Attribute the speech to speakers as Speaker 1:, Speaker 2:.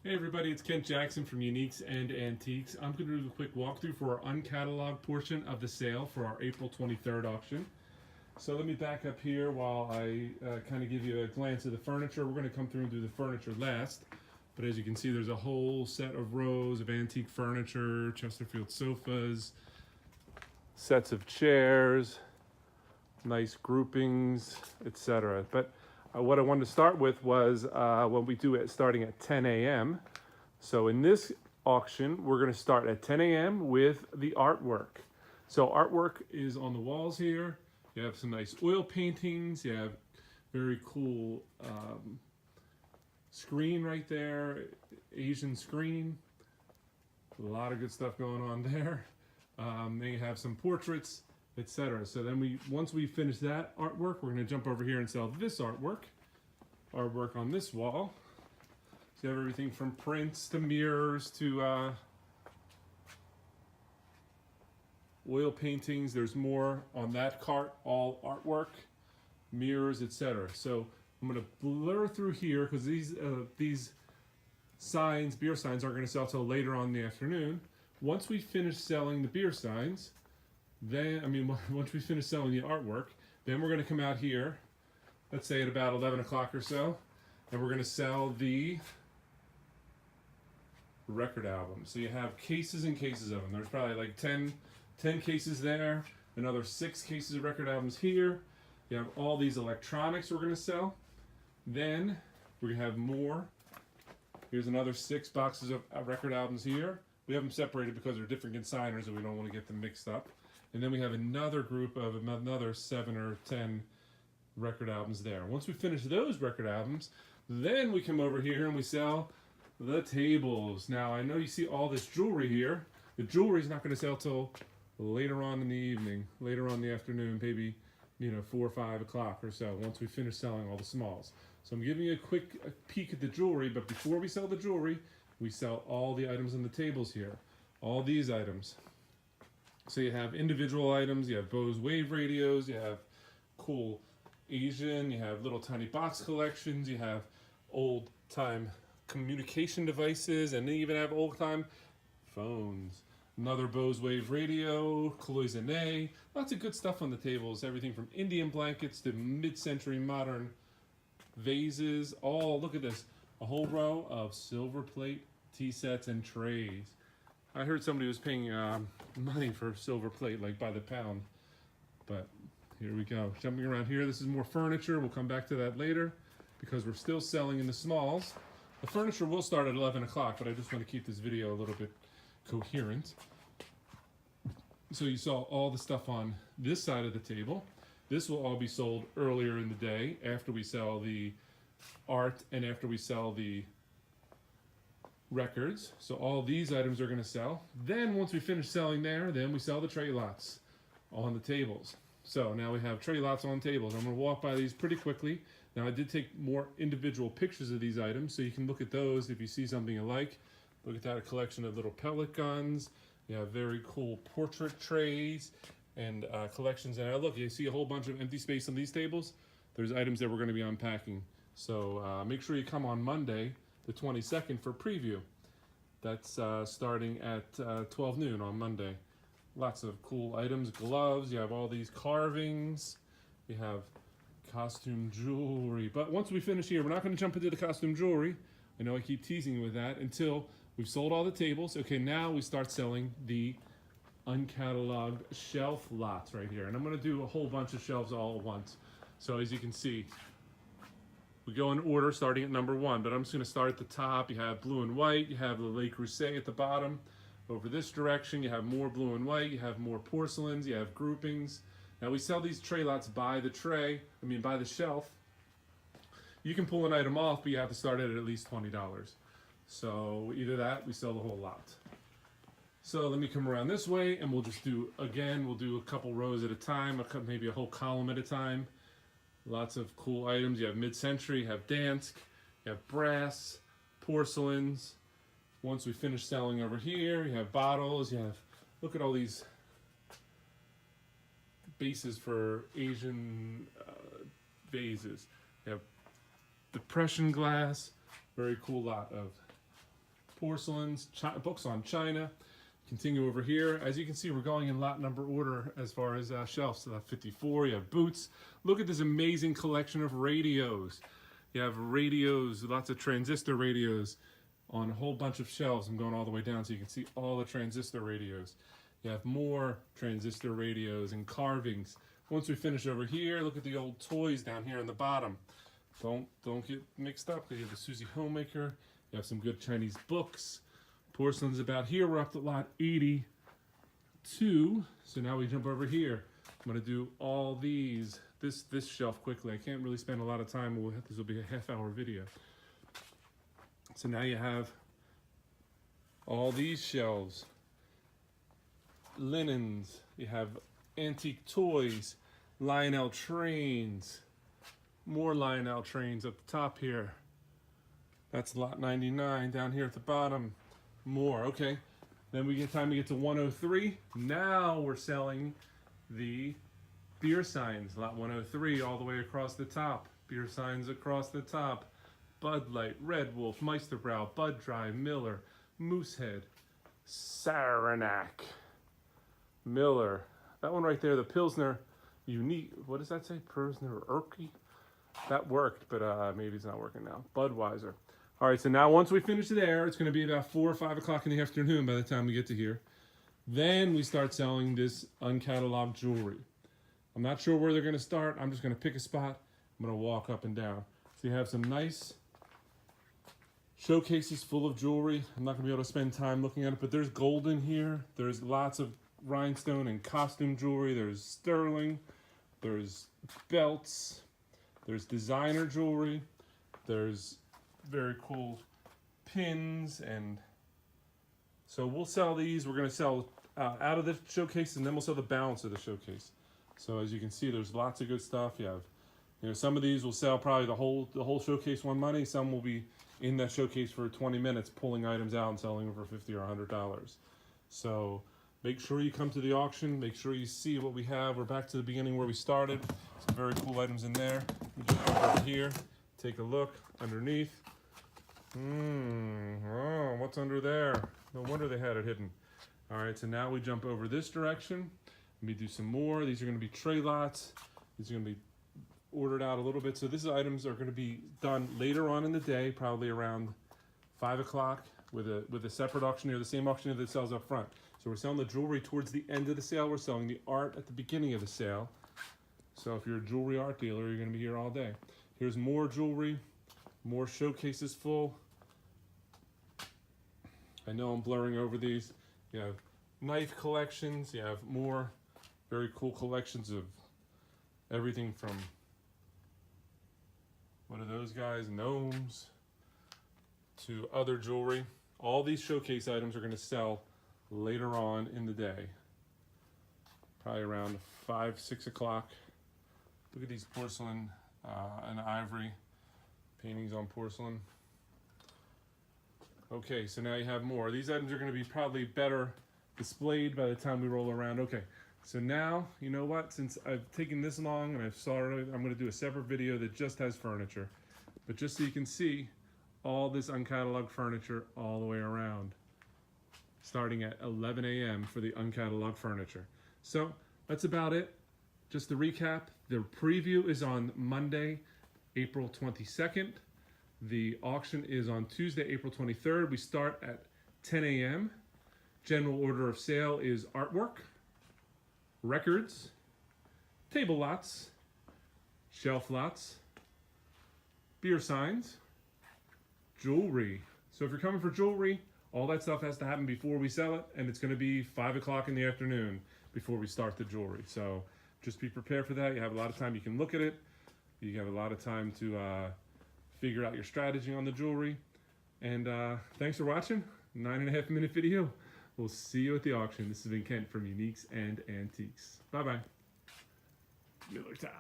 Speaker 1: Hey everybody, it's Kent Jackson from Uniques and Antiques. I'm going to do a quick walkthrough for our uncatalogued portion of the sale for our April 23rd auction. So let me back up here while I kind of give you a glance of the furniture. We're going to come through and do the furniture last. But as you can see, there's a whole set of rows of antique furniture, Chesterfield sofas, sets of chairs, nice groupings, etc. But what I wanted to start with was what we do starting at 10 a.m. So in this auction, we're going to start at 10 a.m. with the artwork. So artwork is on the walls here. You have some nice oil paintings. You have very cool screen right there, Asian screen. A lot of good stuff going on there. Then you have some portraits, etc. So then once we finish that artwork, we're going to jump over here and sell this artwork on this wall. So you have everything from prints to mirrors to oil paintings. There's more on that cart, all artwork, mirrors, etc. So I'm going to blur through here because these signs, beer signs, aren't going to sell till later on in the afternoon. Once we finish selling the beer signs, once we finish selling the artwork, then we're going to come out here, let's say at about 11 o'clock or so, and we're going to sell the record albums. So you have cases and cases of them. There's probably like 10 cases there, another 6 cases of record albums here. You have all these electronics we're going to sell. Then we're going to have more. Here's another 6 boxes of record albums here. We have them separated because they're different consigners and we don't want to get them mixed up. And then we have another group of another 7 or 10 record albums there. Once we finish those record albums, then we come over here and we sell the tables. Now I know you see all this jewelry here. The jewelry is not going to sell till later on in the evening, later on in the afternoon, maybe 4 or 5 o'clock or so, once we finish selling all the smalls. So I'm giving you a quick peek at the jewelry, but before we sell the jewelry, we sell all the items on the tables here. All these items. So you have individual items, you have Bose wave radios, you have cool Asian, you have little tiny box collections, you have old time communication devices, and they even have old time phones. Another Bose wave radio, cloisonne, lots of good stuff on the tables, everything from Indian blankets to mid-century modern vases. Look at this, a whole row of silver plate tea sets and trays. I heard somebody was paying money for silver plate, like by the pound. But here we go. Jumping around here, this is more furniture. We'll come back to that later because we're still selling in the smalls. The furniture will start at 11 o'clock, but I just want to keep this video a little bit coherent. So you saw all the stuff on this side of the table. This will all be sold earlier in the day after we sell the art and after we sell the records. So all these items are going to sell. Then once we finish selling there, then we sell the tray lots on the tables. So now we have tray lots on tables. I'm going to walk by these pretty quickly. Now I did take more individual pictures of these items, so you can look at those if you see something you like. Look at that, a collection of little pellet guns. You have very cool portrait trays and collections. And look, you see a whole bunch of empty space on these tables. There's items that we're going to be unpacking. So make sure you come on Monday, the 22nd, for preview. That's starting at 12 noon on Monday. Lots of cool items, gloves. You have all these carvings. You have costume jewelry. But once we finish here, we're not going to jump into the costume jewelry. I know I keep teasing you with that until we've sold all the tables. Okay, now we start selling the uncatalogued shelf lots right here. And I'm going to do a whole bunch of shelves all at once. So as you can see, we go in order starting at number 1, but I'm just going to start at the top. You have blue and white. You have the Le Creuset at the bottom. Over this direction, you have more blue and white. You have more porcelains. You have groupings. Now we sell these tray lots by the by the shelf. You can pull an item off, but you have to start it at least $20. So either that, we sell the whole lot. So let me come around this way, and we'll just do a couple rows at a time, maybe a whole column at a time. Lots of cool items. You have mid-century, you have Dansk, you have brass, porcelains. Once we finish selling over here, you have bottles, look at all these bases for Asian vases. You have depression glass, very cool lot of porcelains, books on China. Continue over here. As you can see, we're going in lot number order as far as shelves. So that's 54. You have boots. Look at this amazing collection of radios. You have radios, lots of transistor radios on a whole bunch of shelves. I'm going all the way down so you can see all the transistor radios. You have more transistor radios and carvings. Once we finish over here, look at the old toys down here in the bottom. Don't get mixed up. You have the Susie Homemaker. You have some good Chinese books. Porcelain's about here. We're up to lot 82. So now we jump over here. I'm going to do all these, this shelf quickly. I can't really spend a lot of time. This will be a half-hour video. So now you have all these shelves. Linens. You have antique toys. Lionel trains. More Lionel trains at the top here. That's lot 99 down here at the bottom. More, okay. Then we get time to get to 103. Now we're selling the beer signs. Lot 103 all the way across the top. Beer signs across the top. Bud Light, Red Wolf, Meisterbrow, Bud Dry, Miller, Moosehead, Saranac, Miller. That one right there, the Pilsner Unique. What does that say? Pilsner Urquell? That worked, but maybe it's not working now. Budweiser. All right, so now once we finish there, it's going to be about 4 or 5 o'clock in the afternoon by the time we get to here. Then we start selling this uncatalogued jewelry. I'm not sure where they're going to start. I'm just going to pick a spot. I'm going to walk up and down. So you have some nice showcases full of jewelry. I'm not going to be able to spend time looking at it, but there's gold in here. There's lots of rhinestone and costume jewelry. There's sterling. There's belts. There's designer jewelry. There's very cool pins, and so we'll sell these. We're going to sell out of the showcase, and then we'll sell the balance of the showcase. So as you can see, there's lots of good stuff. You have, some of these will sell probably the whole showcase one money. Some will be in that showcase for 20 minutes, pulling items out and selling them for $50 or $100. So make sure you come to the auction. Make sure you see what we have. We're back to the beginning where we started. Some very cool items in there. We just go over here, take a look underneath. Oh, what's under there? No wonder they had it hidden. All right, so now we jump over this direction. Let me do some more. These are going to be tray lots. These are going to be ordered out a little bit. So these items are going to be done later on in the day, probably around 5 o'clock with a separate auctioneer, the same auctioneer that sells up front. So we're selling the jewelry towards the end of the sale. We're selling the art at the beginning of the sale. So if you're a jewelry art dealer, you're going to be here all day. Here's more jewelry, more showcases full. I know I'm blurring over these. You have knife collections. You have more very cool collections of everything from, what are those guys? Gnomes, to other jewelry. All these showcase items are going to sell later on in the day. Probably around 5, 6 o'clock. Look at these porcelain and ivory paintings on porcelain. Okay, so now you have more. These items are going to be probably better displayed by the time we roll around. Okay, so now, you know what? Since I've taken this long and I've started, I'm going to do a separate video that just has furniture. But just so you can see all this uncatalogued furniture all the way around, starting at 11 a.m. for the uncatalogued furniture. So that's about it. Just to recap, the preview is on Monday, April 22nd. The auction is on Tuesday, April 23rd. We start at 10 a.m. General order of sale is artwork, records, table lots, shelf lots, beer signs, jewelry. So if you're coming for jewelry, all that stuff has to happen before we sell it, and it's going to be 5 o'clock in the afternoon before we start the jewelry. So just be prepared for that. You have a lot of time. You can look at it. You have a lot of time to figure out your strategy on the jewelry. And thanks for watching. 9.5 minute video. We'll see you at the auction. This has been Kent from Uniques and Antiques. Bye-bye. Miller time.